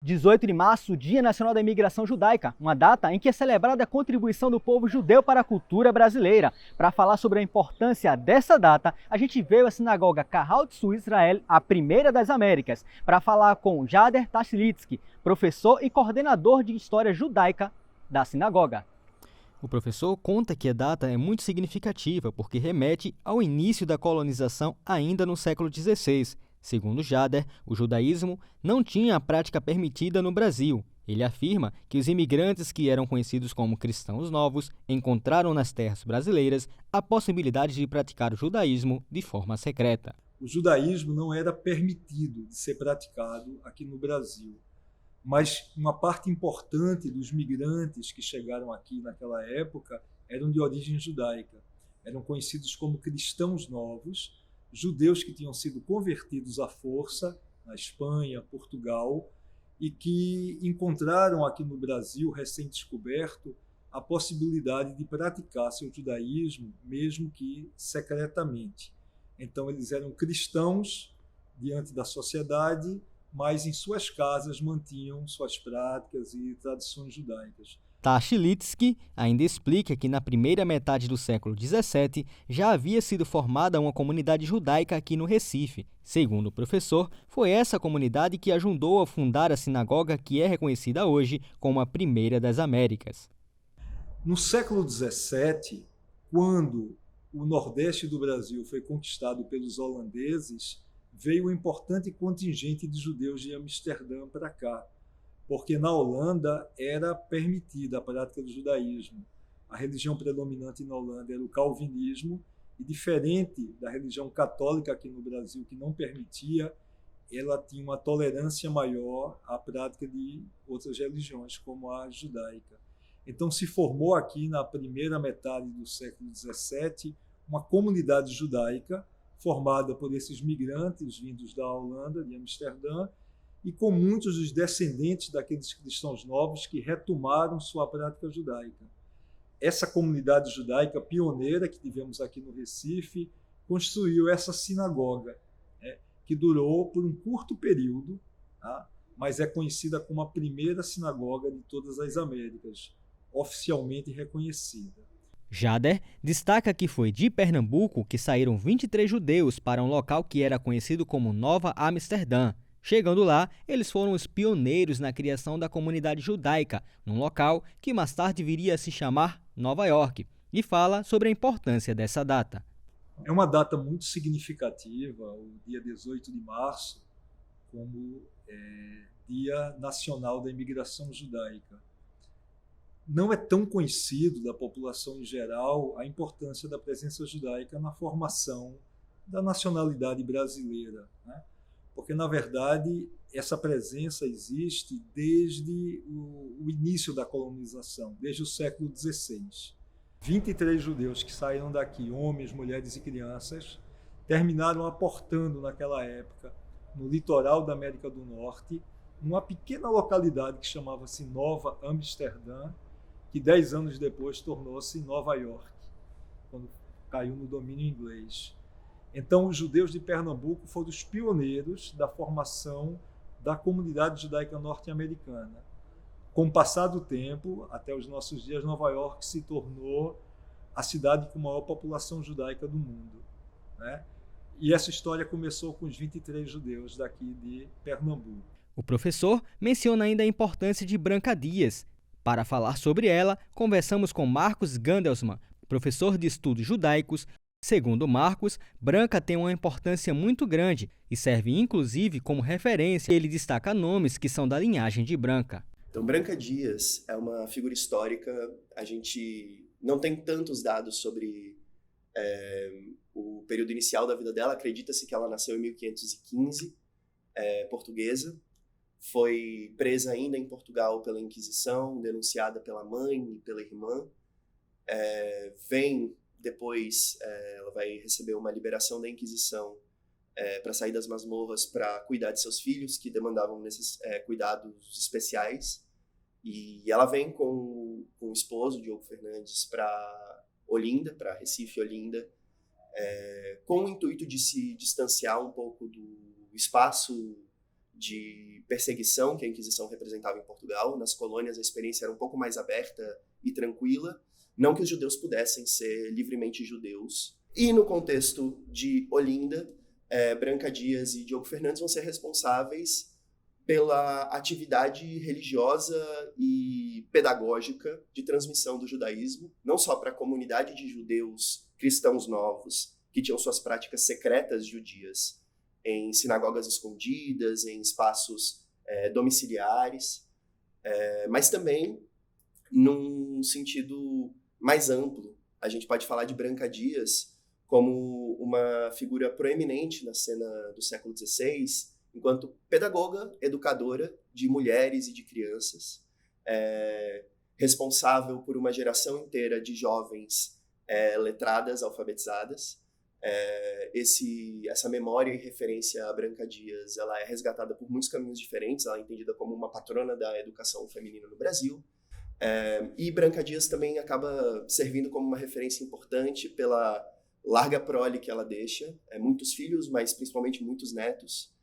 18 de março, Dia Nacional da Imigração Judaica, uma data em que é celebrada a contribuição do povo judeu para a cultura brasileira. Para falar sobre a importância dessa data, a gente veio à sinagoga Kahal Tzu Israel, a primeira das Américas, para falar com Jader Tashlitsky, professor e coordenador de História Judaica da sinagoga. O professor conta que a data é muito significativa porque remete ao início da colonização ainda no século XVI. Segundo Jader, o judaísmo não tinha a prática permitida no Brasil. Ele afirma que os imigrantes que eram conhecidos como cristãos novos encontraram nas terras brasileiras a possibilidade de praticar o judaísmo de forma secreta. O judaísmo não era permitido de ser praticado aqui no Brasil, mas uma parte importante dos migrantes que chegaram aqui naquela época eram de origem judaica. Eram conhecidos como cristãos novos, judeus que tinham sido convertidos à força na Espanha, Portugal, e que encontraram aqui no Brasil, recém-descoberto, a possibilidade de praticar seu judaísmo, mesmo que secretamente. Então, eles eram cristãos diante da sociedade, mas em suas casas mantinham suas práticas e tradições judaicas. Tashlitsky ainda explica que na primeira metade do século XVII já havia sido formada uma comunidade judaica aqui no Recife. Segundo o professor, foi essa comunidade que ajudou a fundar a sinagoga que é reconhecida hoje como a primeira das Américas. No século XVII, quando o Nordeste do Brasil foi conquistado pelos holandeses, veio um importante contingente de judeus de Amsterdã para cá, porque na Holanda era permitida a prática do judaísmo. A religião predominante na Holanda era o calvinismo, e diferente da religião católica aqui no Brasil, que não permitia, ela tinha uma tolerância maior à prática de outras religiões, como a judaica. Então se formou aqui, na primeira metade do século XVII, uma comunidade judaica formada por esses migrantes vindos da Holanda, de Amsterdã, e com muitos dos descendentes daqueles cristãos novos que retomaram sua prática judaica. Essa comunidade judaica pioneira que tivemos aqui no Recife construiu essa sinagoga, que durou por um curto período, tá? Mas é conhecida como a primeira sinagoga de todas as Américas, oficialmente reconhecida. Jader destaca que foi de Pernambuco que saíram 23 judeus para um local que era conhecido como Nova Amsterdã. Chegando lá, eles foram os pioneiros na criação da comunidade judaica, num local que mais tarde viria a se chamar Nova York, e fala sobre a importância dessa data. É uma data muito significativa, o dia 18 de março, como Dia Nacional da Imigração Judaica. Não é tão conhecido da população em geral a importância da presença judaica na formação da nacionalidade brasileira, né? Porque, na verdade, essa presença existe desde o início da colonização, desde o século XVI. 23 judeus que saíram daqui, homens, mulheres e crianças, terminaram aportando naquela época, no litoral da América do Norte, numa pequena localidade que chamava-se Nova Amsterdã, que 10 anos depois tornou-se Nova York, quando caiu no domínio inglês. Então, os judeus de Pernambuco foram os pioneiros da formação da comunidade judaica norte-americana. Com o passar do tempo, até os nossos dias, Nova York se tornou a cidade com maior população judaica do mundo, né? E essa história começou com os 23 judeus daqui de Pernambuco. O professor menciona ainda a importância de Branca Dias. Para falar sobre ela, conversamos com Marcos Gandelsman, professor de estudos judaicos. Segundo Marcos, Branca tem uma importância muito grande e serve inclusive como referência. Ele destaca nomes que são da linhagem de Branca. Então, Branca Dias é uma figura histórica. A gente não tem tantos dados sobre o período inicial da vida dela. Acredita-se que ela nasceu em 1515, portuguesa. Foi presa ainda em Portugal pela Inquisição, denunciada pela mãe e pela irmã. Depois, ela vai receber uma liberação da Inquisição para sair das masmorras para cuidar de seus filhos, que demandavam cuidados especiais. E ela vem com o esposo, Diogo Fernandes, para Olinda, para Recife, Olinda, com o intuito de se distanciar um pouco do espaço de perseguição que a Inquisição representava em Portugal. Nas colônias a experiência era um pouco mais aberta e tranquila, não que os judeus pudessem ser livremente judeus. E no contexto de Olinda, Branca Dias e Diogo Fernandes vão ser responsáveis pela atividade religiosa e pedagógica de transmissão do judaísmo, não só para a comunidade de judeus cristãos novos, que tinham suas práticas secretas judias em sinagogas escondidas, em espaços domiciliares, mas também num sentido mais amplo. A gente pode falar de Branca Dias como uma figura proeminente na cena do século XVI, enquanto pedagoga, educadora de mulheres e de crianças, responsável por uma geração inteira de jovens letradas, alfabetizadas. Essa memória e referência a Branca Dias, ela é resgatada por muitos caminhos diferentes. Ela é entendida como uma patrona da educação feminina no Brasil. E Branca Dias também acaba servindo como uma referência importante pela larga prole que ela deixa. Muitos filhos, mas principalmente muitos netos.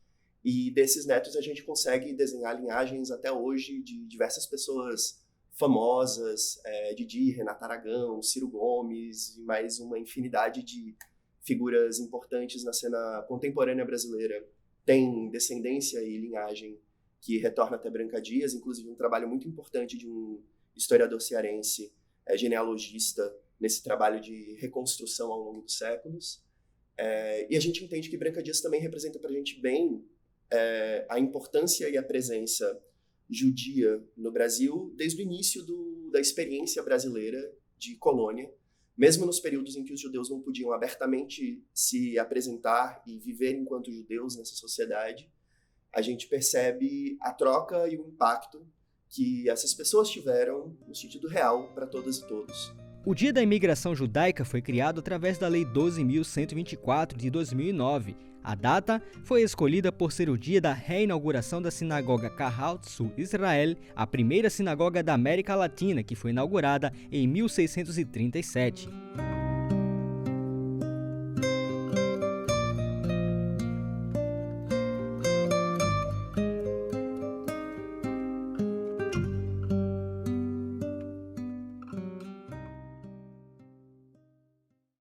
E desses netos a gente consegue desenhar linhagens até hoje de diversas pessoas famosas, Didi, Renata Aragão, Ciro Gomes, e mais uma infinidade de figuras importantes na cena contemporânea brasileira. Tem descendência e linhagem que retorna até Branca Dias, inclusive um trabalho muito importante de um historiador cearense, genealogista, nesse trabalho de reconstrução ao longo dos séculos. E a gente entende que Branca Dias também representa para a gente bem a importância e a presença judia no Brasil desde o início da experiência brasileira de colônia, mesmo nos períodos em que os judeus não podiam abertamente se apresentar e viver enquanto judeus nessa sociedade. A gente percebe a troca e o impacto que essas pessoas tiveram no sentido real para todas e todos. O Dia da Imigração Judaica foi criado através da Lei 12.124 de 2009. A data foi escolhida por ser o dia da reinauguração da sinagoga Kahal Tzu Israel, a primeira sinagoga da América Latina, que foi inaugurada em 1637.